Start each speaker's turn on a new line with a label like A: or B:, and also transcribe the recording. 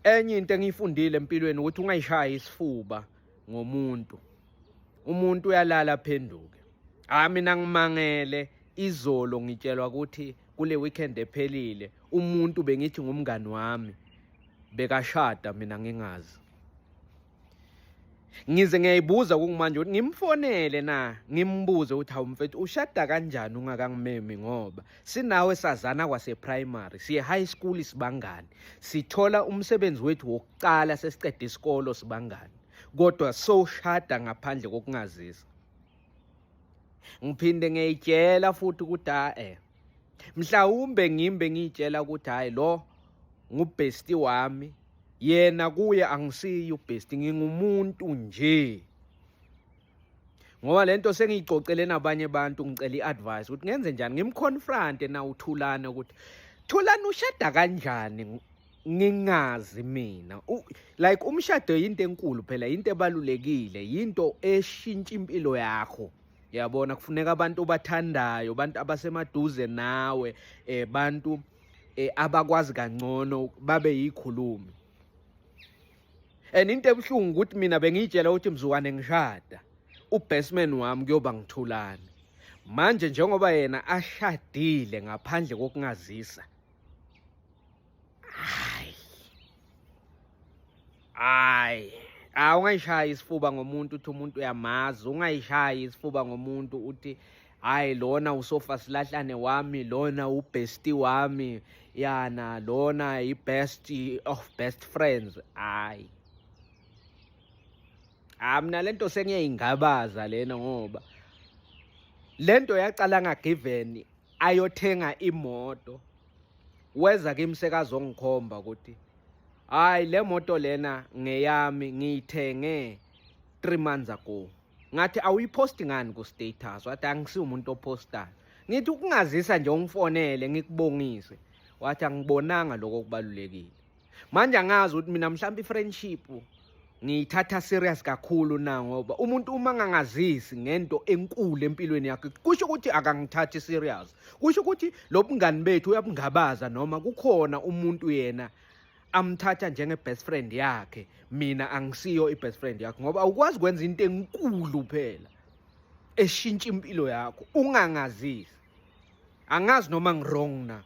A: Enye into engiyifundile empilweni ukuthi ungayishayi isifuba ngomuntu. Umuntu uyalala aphenduke. Mina ngimangele izolo ngitshelwa ukuthi kule weekend ephelile umuntu bengithi ngumngani wami bekashada mina ngingazi. Ngize ngiyayibuza kumanje ukuthi ngimfonele na ngimbuze ukuthi hawu mfethu ushada kanjani ungakangimemi ngoba sinawe sazana kwase primary siye high school sibangani sithola umsebenzi wethu wokuqala sesiqeda isikolo sibangani kodwa soshada ngaphandle kokungazisa. Ngiphinde ngiyitshela futhi ukuthi mhlawumbe ngimbe ngiyitshela ukuthi hayi lo ngubesti wami yena kuye angisiyi ubesti ngingumuntu nje. Ngoba lento sengiyicocele nabanye abantu ngicela iadvice ukuthi ngenze njani ngimconfronte na uThulane ukuthi Thulane ushada kanjani ngingazi mina. Like umshado into enkulu phela into ebalulekile into eshintsha impilo yakho. Yabona kufuneka abantu obathandayo abantu abasemaduze nawe bantu abakwazi kangcono babe yikhulumi. Into ebuhlungu ukuthi mina bengiyitshela ukuthi mzukwane ngishada ubestman wami kuyoba ngithulane manje njengoba yena ashadile ngaphandle kokungazisa. Ungayishayi isifuba ngomuntu uthi umuntu uyamazi. Ungayishayi isifuba ngomuntu uthi hayi lona usofa silahlane wami lona ubesti wami yana lona i-best of best friends. Mina lento sengiyayingabaza lena ngoba lento yaqala ngagiven ayothenga imoto weza kimsekazi ongikhomba ukuthi hayi le moto lena ngeyami ngiyithenge 3 months ago. Ngathi awuyiposti ngani ku status? Wathi angisiyo umuntu opostayo. Ngithi ukungazisa nje ungifonele ngikubongise. Wathi angibonanga lokho kubalulekile. Manje angazi ukuthi mina mhlawumbe i-friendship ngiyithatha serious kakhulu na ngoba umuntu uma ngangazisi ngento enkulu empilweni yakhe kusho ukuthi akangithathi serious. Kusho ukuthi lobungani bethu uyabungabaza noma kukhona umuntu yena amthatha njenge best friend yakhe mina angisiyo i-best friend yakhe ngoba ukwazi kwenza into enkulu phela eshintsha impilo yakho ungangazisi. Angazi noma ngirong na.